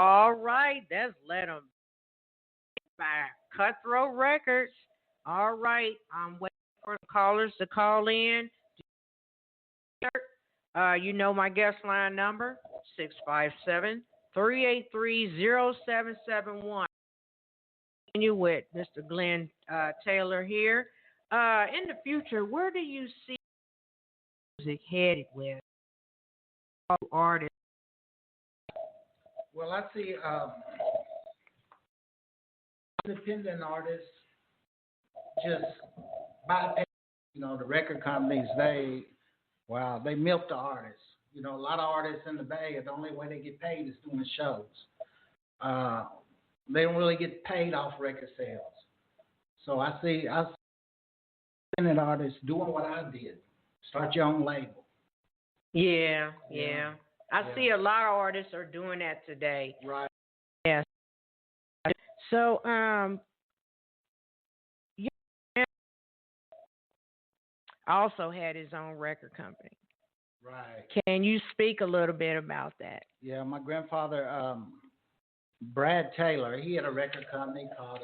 All right, that's Let 'em by Cutthroat Records. All right, I'm waiting for the callers to call in. You know my guest line number, 657-383-0771. Continue with Mr. Glen Taylor here. In the future, where do you see music headed with artists? Well, I see independent artists just bypass, the record companies. They milk the artists. A lot of artists in the Bay, the only way they get paid is doing shows. They don't really get paid off record sales. So I see independent artists doing what I did. Start your own label. Yeah. I see a lot of artists are doing that today. Right. Yes. So, also had his own record company. Right. Can you speak a little bit about that? Yeah, my grandfather, Brad Taylor, he had a record company called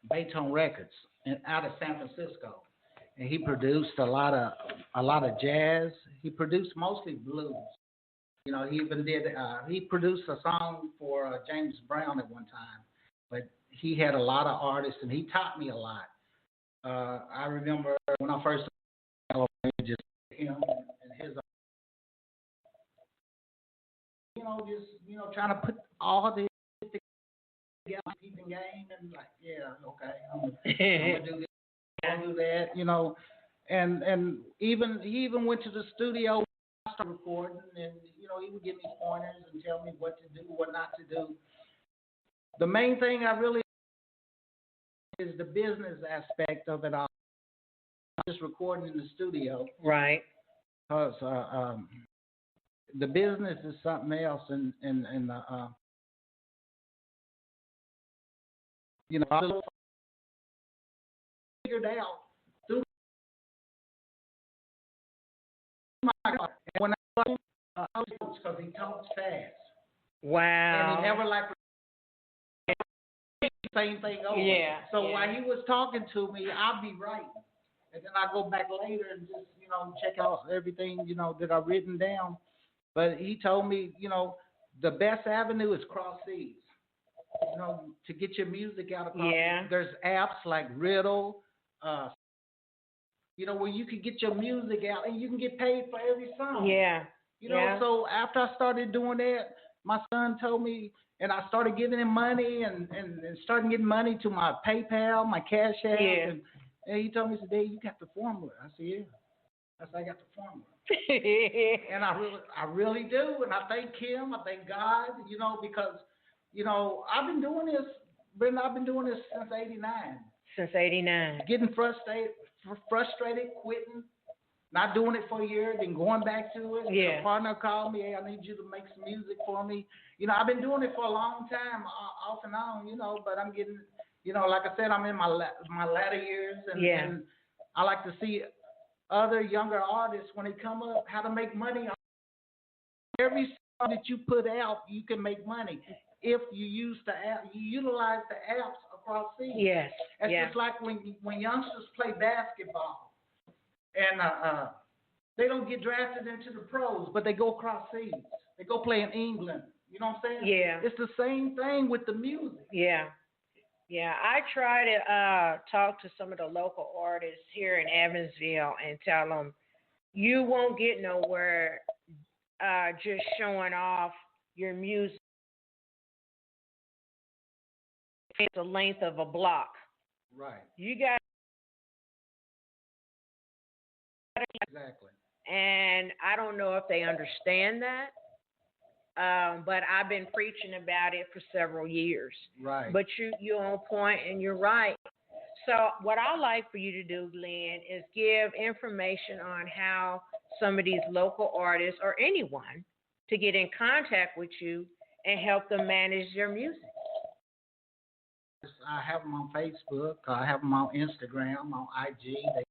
Baytone Records out of San Francisco, and he produced a lot of jazz. He produced mostly blues. He even he produced a song for James Brown at one time, but he had a lot of artists, and he taught me a lot. I remember when I first just him and his, trying to put all this together, keeping game, and like, yeah, okay, I'm gonna do this, I'm gonna do that, and he even went to the studio, started recording, and he would give me pointers and tell me what to do, what not to do. The main thing I really is the business aspect of it all. Just recording in the studio, right? Because the business is something else, and I figured out through my God. And when I because he talks fast. Wow. And he never the same thing over. Yeah. So while he was talking to me, I'd be writing. And then I go back later and just, check out everything, that I've written down. But he told me, the best avenue is cross seas. To get your music out across. Yeah. There's apps like Riddle, where you can get your music out and you can get paid for every song. Yeah. So after I started doing that, my son told me, and I started giving him money and starting getting money to my PayPal, my Cash App. Yeah. And he told me, he said, Dad, you got the formula. I said, yeah. I said, I got the formula. And I really do. And I thank him. I thank God, because, I've been doing this, Brenda, since 89. Since 89. Getting frustrated, quitting, not doing it for a year, then going back to it. Yeah. A partner called me, hey, I need you to make some music for me. I've been doing it for a long time, off and on, but I'm getting, like I said, I'm in my latter years, and I like to see other younger artists, when they come up, how to make money. Every song that you put out, you can make money if you use the app, you utilize the apps across seas. Yes. It's just like when youngsters play basketball, and they don't get drafted into the pros, but they go across seas. They go play in England. You know what I'm saying? Yeah. It's the same thing with the music. Yeah. I try to talk to some of the local artists here in Evansville and tell them you won't get nowhere just showing off your music. It's the length of a block. Right. You got Exactly. And I don't know if they understand that, but I've been preaching about it for several years. Right. But you're on point and you're right. So what I like for you to do, Glenn, is give information on how some of these local artists or anyone to get in contact with you and help them manage their music. I have them on Facebook. I have them on Instagram, on IG. They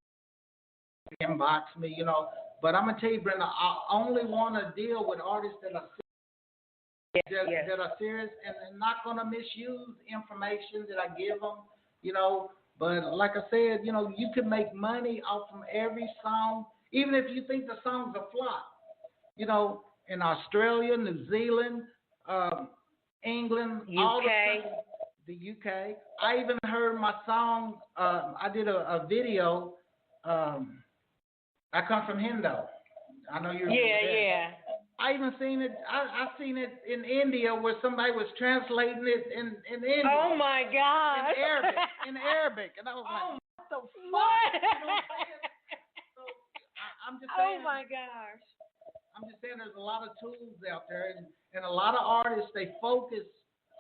inbox me. But I'm gonna tell you, Brenda, I only want to deal with artists that are that are serious and they're not gonna misuse information that I give them. You know, but like I said, you know, you can make money off from every song, even if you think the song's a flop. You know, in Australia, New Zealand, England, all the UK. I even heard my song. I did a video. I come from Hendo. I know you're. Yeah. I even seen it. I seen it in India where somebody was translating it in English. Oh my God. In Arabic, and I was like, what the fuck? You know what I'm saying? So I'm just saying. Oh my gosh. I'm just saying, there's a lot of tools out there, and a lot of artists, they focus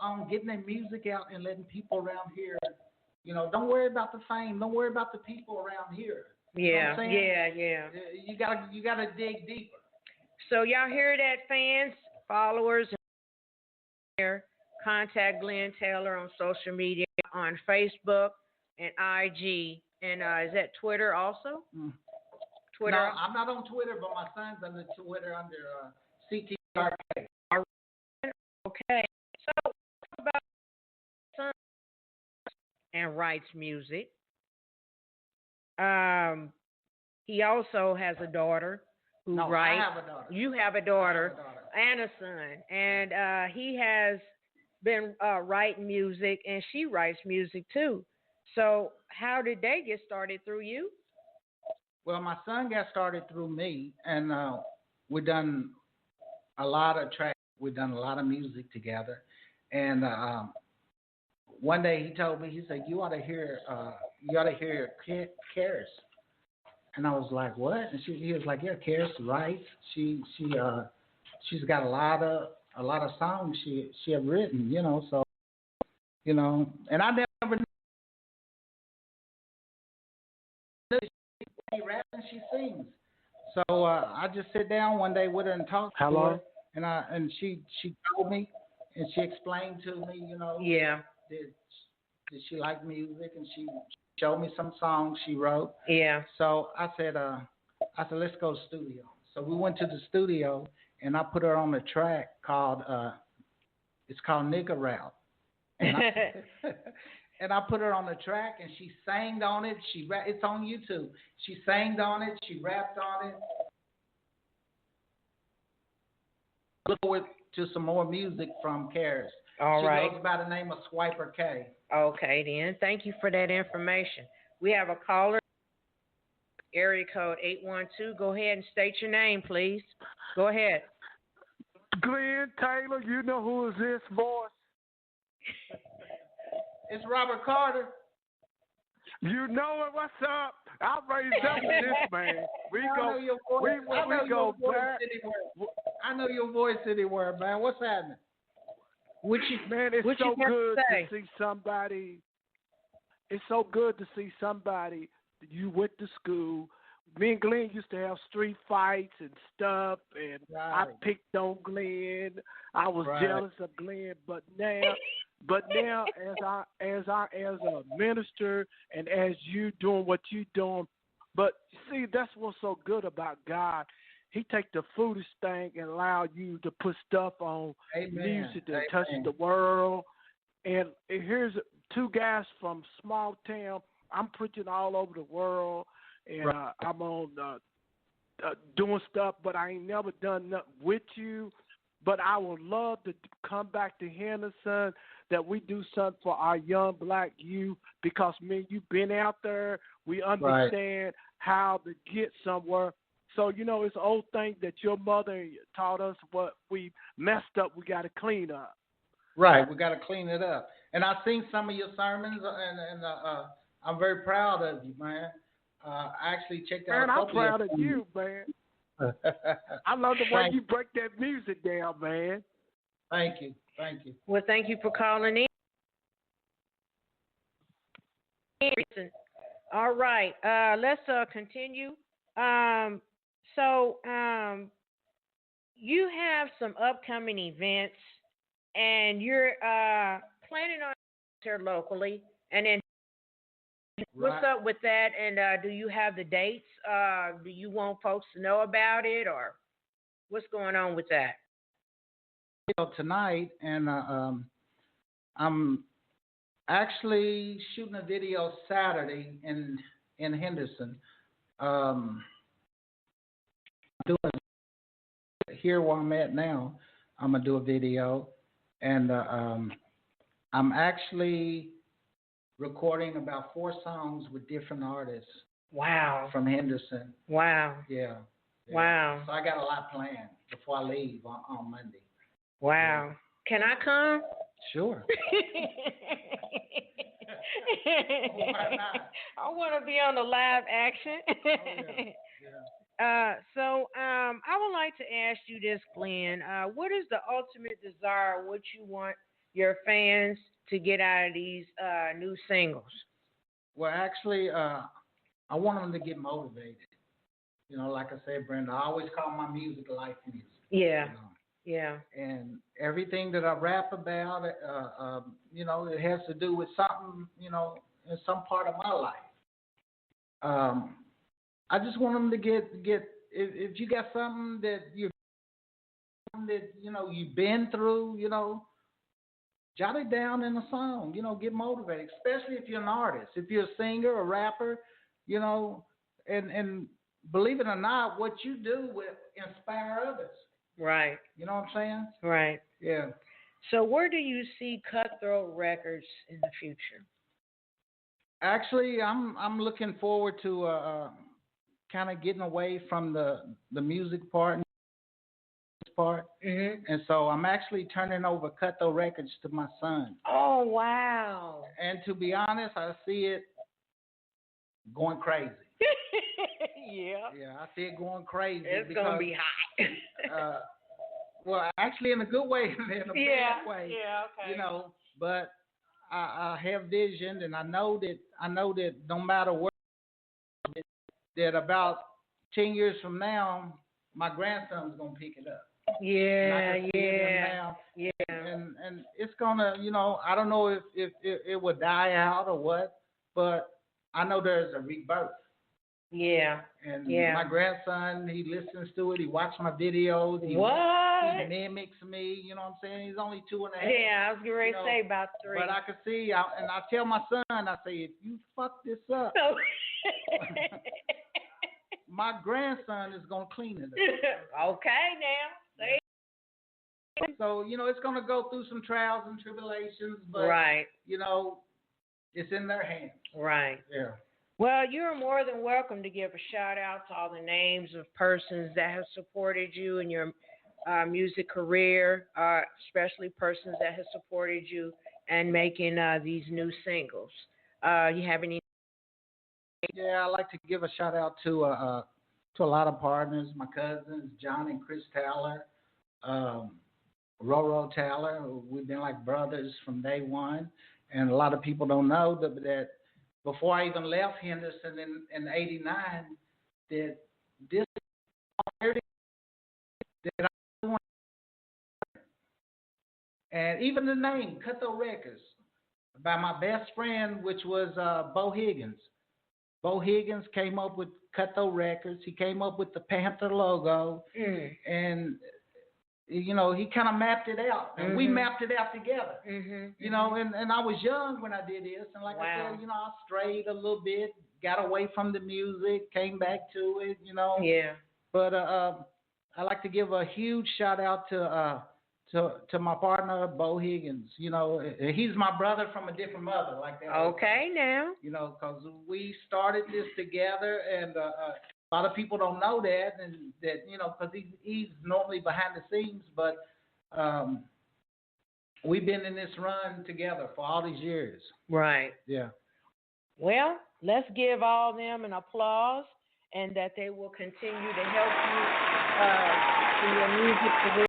on getting their music out and letting people around here, you know, don't worry about the fame, don't worry about the people around here. You know what I'm saying? Yeah. You gotta dig deeper. So y'all hear that, fans, followers, and contact Glen Taylor on social media, on Facebook and IG, and is that Twitter also? Twitter. No, I'm not on Twitter, but my son's on the Twitter under CTR Kay. Okay. So talk about son and writes music. He also has a daughter who writes. I have a daughter. You have a daughter and a son, and he has been writing music, and she writes music too. So how did they get started? Through you? Well, my son got started through me, and we done a lot of tracks. We done a lot of music together. And one day he told me, he said, "You ought to hear Karis." And I was like, "What?" And he was like, "Yeah, Karis writes. She's got a lot of songs she have written, you know. So, you know, and I never knew she raps and she sings. So I just sit down one day with her and talk to her, and she told me, and she explained to me, you know, did she like music, and she showed me some songs she wrote. Yeah. So I said, let's go to the studio. So we went to the studio, and I put her on a track called it's called Nigga Rap. And I put her on the track, and she sang on it. It's on YouTube. She sang on it. She rapped on it. Look forward to some more music from Karis. She goes by the name of Swiper Kay. Okay, then. Thank you for that information. We have a caller, area code 812. Go ahead and state your name, please. Go ahead. Glen Taylor, you know who is this voice? It's Robert Carter. You know it. What's up? I raised up with this man. I know your voice anywhere, man. What's happening? Man, it's so good to see somebody. It's so good to see somebody that you went to school. Me and Glen used to have street fights and stuff, and I picked on Glen. I was jealous of Glen, but now as a minister and as you doing what you doing, but see, that's what's so good about God. He take the foolish thing and allow you to put stuff on music that touch the world. And here's two guys from small town. I'm preaching all over the world, and I'm on doing stuff, but I ain't never done nothing with you. But I would love to come back to Henderson, that we do something for our young black youth, because, man, you've been out there. We understand how to get somewhere. So, you know, it's an old thing that your mother taught us, what we messed up, we got to clean up. Right, we got to clean it up. And I've seen some of your sermons, and I'm very proud of you, man. I actually checked out a couple of I'm proud of you, man. I love the way you break that music down, man. Thank you. Well, thank you for calling in. All right, let's continue. So you have some upcoming events, and you're planning on here locally, and then What's up with that? And do you have the dates? Do you want folks to know about it, or what's going on with that? Tonight, and I'm actually shooting a video Saturday in Henderson. Doing here where I'm at now. I'm gonna do a video, and I'm actually recording about 4 songs with different artists. Wow. From Henderson. Wow. Yeah. Wow. So I got a lot planned before I leave on Monday. Wow. Yeah. Can I come? Sure. Why not? I want to be on the live action. So I would like to ask you this, Glenn. What is the ultimate desire, what you want your fans to get out of these new singles? Well, actually, I want them to get motivated. You know, like I said, Brenda, I always call my music life music. Yeah. You know? Yeah. And everything that I rap about, you know, it has to do with something, you know, in some part of my life. I just want them to get if you got something that you know you've been through, you know, jot it down in a song. You know, get motivated, especially if you're an artist, if you're a singer, a rapper, you know, and believe it or not, what you do will inspire others. Right. You know what I'm saying? Right. Yeah. So where do you see Cutthroat Records in the future? Actually, I'm looking forward to kind of getting away from the music part. Mm-hmm. And so I'm actually turning over Cutthroat Records to my son. Oh, wow. And to be honest, I see it going crazy. Yeah. Yeah, I see it going crazy. It's going to be hot. Well, actually in a good way, in a bad way. Yeah, okay. You know, but I have vision, and I know that no matter what, that about 10 years from now, my grandson's going to pick it up. Yeah, yeah. And it's gonna, you know, I don't know if it would die out or what, but I know there's a rebirth. Yeah. And my grandson, he listens to it. He watches my videos. He mimics me. You know what I'm saying? He's only 2.5. Yeah, I was getting ready to say about 3. But I can see, and I tell my son, I say, if you fuck this up, my grandson is gonna clean it up. Okay, now. So, you know, it's going to go through some trials and tribulations, but, you know, it's in their hands. Right. Yeah. Well, you're more than welcome to give a shout out to all the names of persons that have supported you in your music career, especially persons that have supported you and making these new singles. You have any? Yeah, I'd like to give a shout out to a lot of partners, my cousins, John and Chris Taylor, Roro Taylor. We've been like brothers from day one, and a lot of people don't know that before I even left Henderson in '89, that this that I want, and even the name Cutthroat Records by my best friend, which was Bo Higgins. Bo Higgins came up with Cutthroat Records. He came up with the Panther logo, and you know, he kind of mapped it out, and we mapped it out together. You know, and I was young when I did this, and like I said, you know, I strayed a little bit, got away from the music, came back to it, you know. Yeah. But I like to give a huge shout out to my partner Bo Higgins. You know, he's my brother from a different mother, like that. Okay, now. You know, because we started this together, and a lot of people don't know that, and that, you know, because he's normally behind the scenes, but we've been in this run together for all these years. Right. Yeah. Well, let's give all them an applause, and that they will continue to help you in your music career.